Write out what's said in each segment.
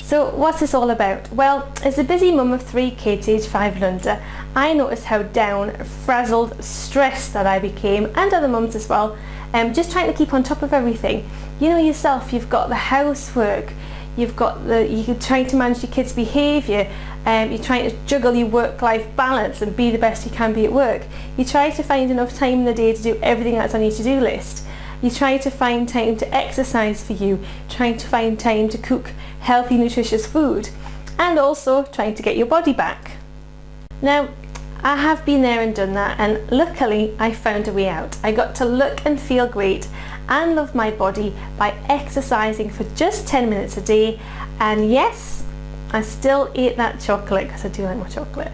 So what's this all about? Well, as a busy mum of 3 kids aged 5 and under, I noticed how down, frazzled, stressed that I became, and other mums as well, just trying to keep on top of everything. You know yourself, you've got the housework, you're trying to manage your kids' behaviour, you're trying to juggle your work-life balance and be the best you can be at work. You try to find enough time in the day to do everything that's on your to-do list. You try to find time to exercise for you, trying to find time to cook healthy, nutritious food, and also trying to get your body back. Now, I have been there and done that, and luckily I found a way out. I got to look and feel great and love my body by exercising for just 10 minutes a day, and yes, I still ate that chocolate because I do like my chocolate.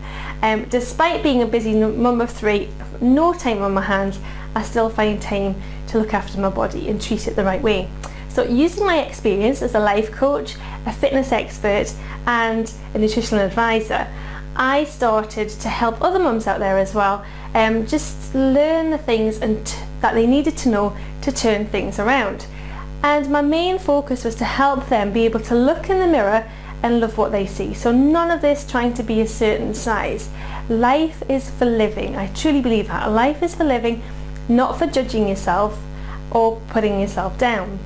Despite being a busy mum of 3, no time on my hands, I still find time to look after my body and treat it the right way. So using my experience as a life coach, a fitness expert and a nutritional advisor, I started to help other mums out there as well, just learn the things that they needed to know to turn things around. And my main focus was to help them be able to look in the mirror and love what they see. So none of this trying to be a certain size. Life is for living. I truly believe that. Life is for living, not for judging yourself or putting yourself down.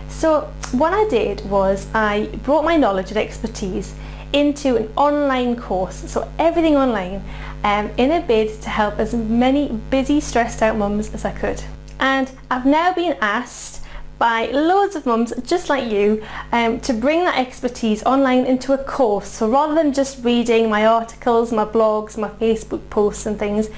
So what I did was I brought my knowledge and expertise into an online course, so everything online, in a bid to help as many busy, stressed out mums as I could. And I've now been asked by loads of mums just like you to bring that expertise online into a course. So rather than just reading my articles, my blogs, my Facebook posts and things,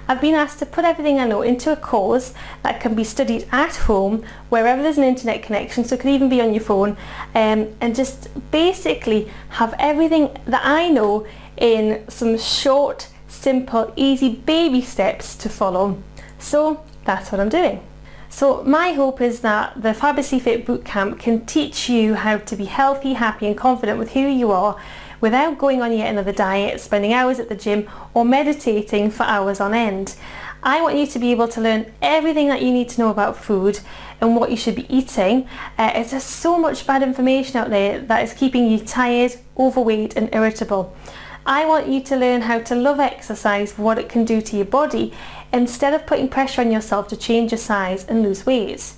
I've been asked to put everything I know into a course that can be studied at home, wherever there's an internet connection, so it could even be on your phone, and just basically have everything that I know in some short, simple, easy baby steps to follow. So that's what I'm doing. So my hope is that the Fabulously Fit Bootcamp can teach you how to be healthy, happy and confident with who you are without going on yet another diet, spending hours at the gym or meditating for hours on end. I want you to be able to learn everything that you need to know about food and what you should be eating. It's just so much bad information out there that is keeping you tired, overweight and irritable. I want you to learn how to love exercise, what it can do to your body, instead of putting pressure on yourself to change your size and lose weight.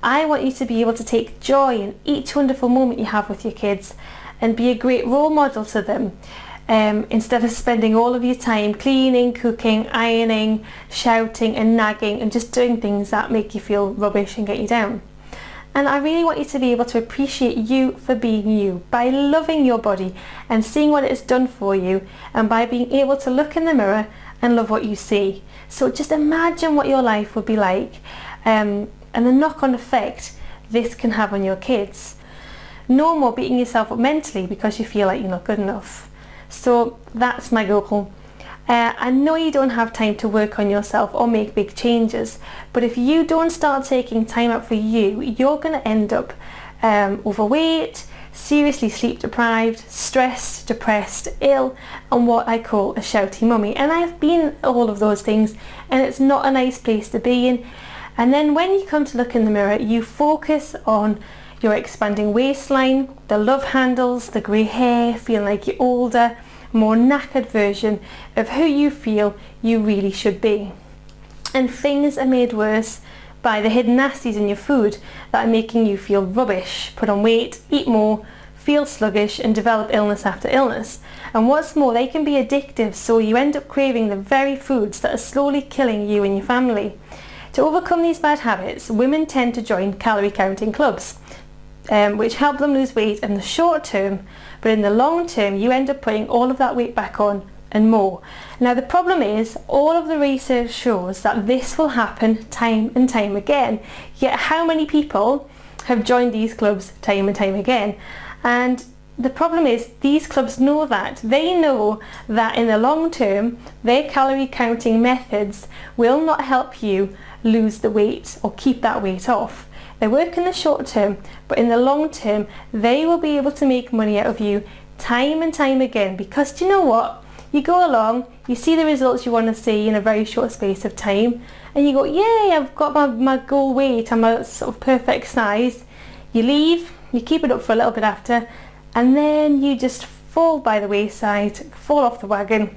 I want you to be able to take joy in each wonderful moment you have with your kids and be a great role model to them, instead of spending all of your time cleaning, cooking, ironing, shouting and nagging and just doing things that make you feel rubbish and get you down. And I really want you to be able to appreciate you for being you by loving your body and seeing what it has done for you, and by being able to look in the mirror and love what you see. So just imagine what your life would be like, and the knock-on effect this can have on your kids. No more beating yourself up mentally because you feel like you're not good enough. So that's my goal. I know you don't have time to work on yourself or make big changes, but if you don't start taking time out for you, you're going to end up overweight, seriously sleep deprived, stressed, depressed, ill, and what I call a shouty mummy. And I've been all of those things, and it's not a nice place to be in. And then when you come to look in the mirror, you focus on your expanding waistline, the love handles, the grey hair, feeling like you're older, more knackered version of who you feel you really should be. And things are made worse by the hidden nasties in your food that are making you feel rubbish, put on weight, eat more, feel sluggish and develop illness after illness. And what's more, they can be addictive, so you end up craving the very foods that are slowly killing you and your family. To overcome these bad habits, women tend to join calorie counting clubs, which help them lose weight in the short term, but in the long term you end up putting all of that weight back on and more. Now the problem is, all of the research shows that this will happen time and time again, yet how many people have joined these clubs time and time again? And the problem is, these clubs know that. They know that in the long term their calorie counting methods will not help you lose the weight or keep that weight off. They work in the short term, but in the long term they will be able to make money out of you time and time again, because do you know what? You go along, you see the results you want to see in a very short space of time, and you go, yay, I've got my goal weight, I'm a sort of perfect size. You leave, you keep it up for a little bit after, and then you just fall by the wayside, fall off the wagon,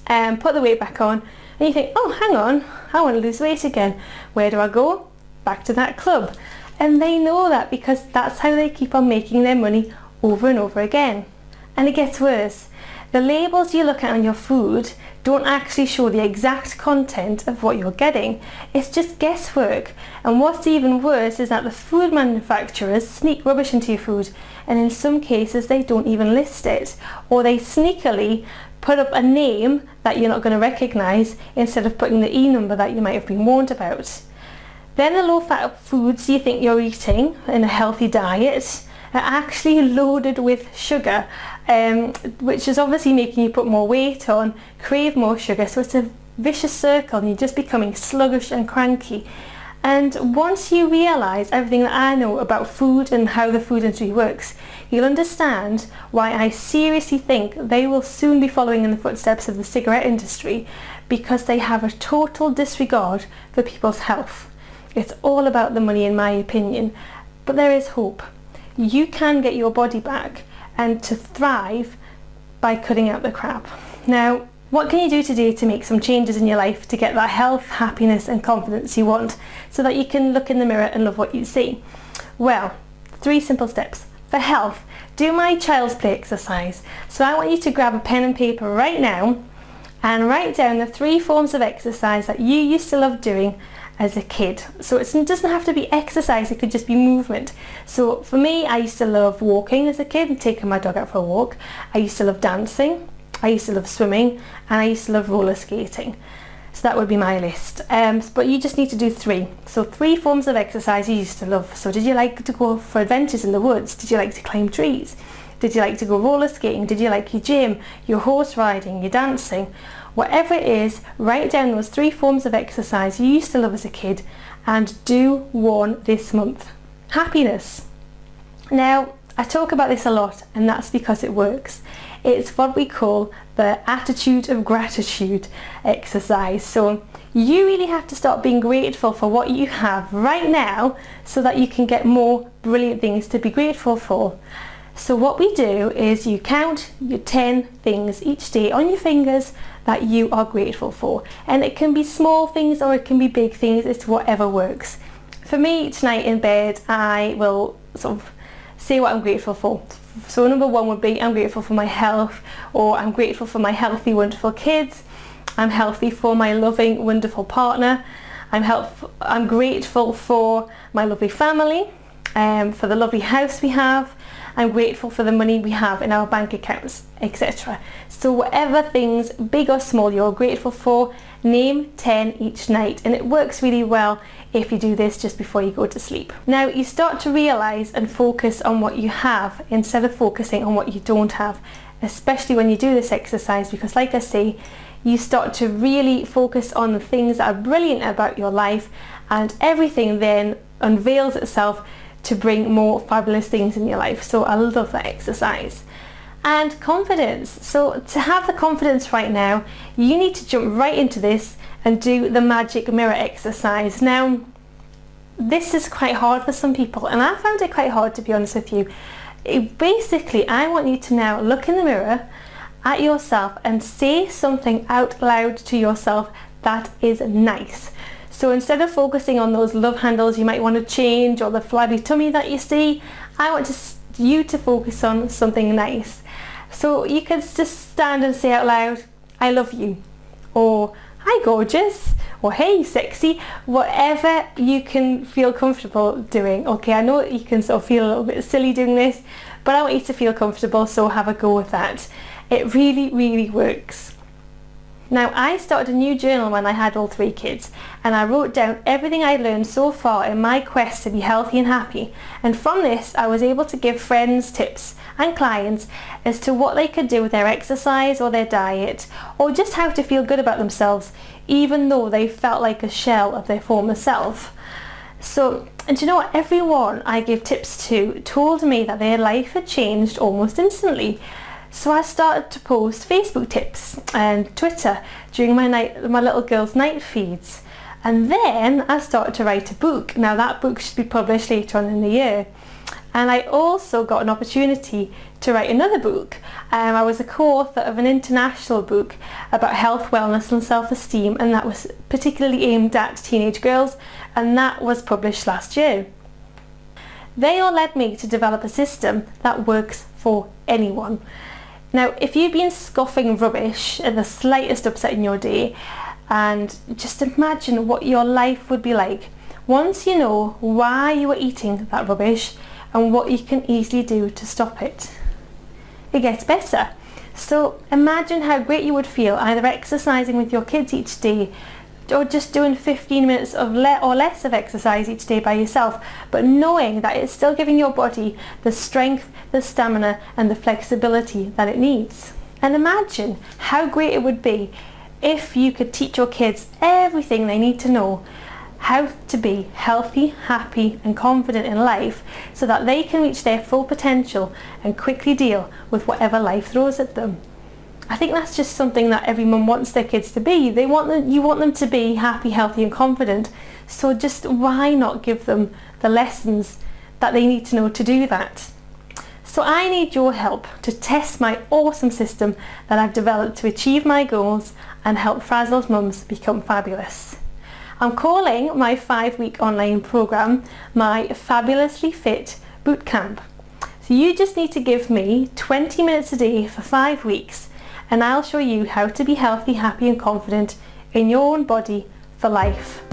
and put the weight back on, and you think, oh, hang on, I want to lose weight again. Where do I go? Back to that club. And they know that because that's how they keep on making their money over and over again. And it gets worse. The labels you look at on your food don't actually show the exact content of what you're getting. It's just guesswork. And what's even worse is that the food manufacturers sneak rubbish into your food, and in some cases they don't even list it, or they sneakily put up a name that you're not going to recognise instead of putting the E number that you might have been warned about. Then the low-fat foods you think you're eating in a healthy diet are actually loaded with sugar, which is obviously making you put more weight on, crave more sugar. So it's a vicious circle, and you're just becoming sluggish and cranky. And once you realise everything that I know about food and how the food industry works, you'll understand why I seriously think they will soon be following in the footsteps of the cigarette industry, because they have a total disregard for people's health. It's all about the money, in my opinion, but there is hope. You can get your body back and to thrive by cutting out the crap. Now, what can you do today to make some changes in your life to get that health, happiness and confidence you want, so that you can look in the mirror and love what you see? Well, 3 simple steps. For health, do my child's play exercise. So I want you to grab a pen and paper right now and write down the 3 forms of exercise that you used to love doing as a kid. So it doesn't have to be exercise, it could just be movement. So for me, I used to love walking as a kid and taking my dog out for a walk. I used to love dancing, I used to love swimming, and I used to love roller skating. So that would be my list. But you just need to do 3. So 3 forms of exercise you used to love. So did you like to go for adventures in the woods? Did you like to climb trees? Did you like to go roller skating? Did you like your gym, your horse riding, your dancing? Whatever it is, write down those 3 forms of exercise you used to love as a kid and do 1 this month. Happiness. Now, I talk about this a lot, and that's because it works. It's what we call the attitude of gratitude exercise. So you really have to start being grateful for what you have right now so that you can get more brilliant things to be grateful for. So what we do is you count your 10 things each day on your fingers that you are grateful for. And it can be small things or it can be big things, it's whatever works. For me, tonight in bed, I will sort of say what I'm grateful for. So number 1 would be I'm grateful for my health, or I'm grateful for my healthy, wonderful kids. I'm healthy for my loving, wonderful partner. I'm grateful for my lovely family, for the lovely house we have. I'm grateful for the money we have in our bank accounts, etc. So whatever things, big or small, you're grateful for, name 10 each night, and it works really well if you do this just before you go to sleep. Now you start to realise and focus on what you have instead of focusing on what you don't have, especially when you do this exercise, because like I say, you start to really focus on the things that are brilliant about your life, and everything then unveils itself to bring more fabulous things in your life. So I love that exercise. And confidence. So to have the confidence right now, you need to jump right into this and do the magic mirror exercise. Now, this is quite hard for some people, and I found it quite hard, to be honest with you. Basically, I want you to now look in the mirror at yourself and say something out loud to yourself that is nice. So instead of focusing on those love handles you might want to change or the flabby tummy that you see, I want you to focus on something nice. So you could just stand and say out loud, I love you, or hi gorgeous, or hey sexy, whatever you can feel comfortable doing. Okay, I know you can sort of feel a little bit silly doing this, but I want you to feel comfortable, so have a go with that. It really, really works. Now, I started a new journal when I had all 3 kids, and I wrote down everything I learned so far in my quest to be healthy and happy. And from this, I was able to give friends tips and clients as to what they could do with their exercise or their diet, or just how to feel good about themselves, even though they felt like a shell of their former self. So, and you know what? Everyone I gave tips to told me that their life had changed almost instantly. So I started to post Facebook tips and Twitter during my little girl's night feeds. And then I started to write a book. Now that book should be published later on in the year. And I also got an opportunity to write another book. I was a co-author of an international book about health, wellness and self-esteem, and that was particularly aimed at teenage girls, and that was published last year. They all led me to develop a system that works for anyone. Now, if you've been scoffing rubbish at the slightest upset in your day, and just imagine what your life would be like once you know why you are eating that rubbish and what you can easily do to stop it. It gets better. So imagine how great you would feel either exercising with your kids each day, or just doing 15 minutes of or less of exercise each day by yourself, but knowing that it's still giving your body the strength, the stamina and the flexibility that it needs. And imagine how great it would be if you could teach your kids everything they need to know how to be healthy, happy and confident in life, so that they can reach their full potential and quickly deal with whatever life throws at them. I think that's just something that every mum wants their kids to be. You want them to be happy, healthy and confident. So just why not give them the lessons that they need to know to do that? So I need your help to test my awesome system that I've developed to achieve my goals and help frazzled mums become fabulous. I'm calling my 5-week online program my Fabulously Fit Bootcamp. So you just need to give me 20 minutes a day for 5 weeks, and I'll show you how to be healthy, happy and confident in your own body for life.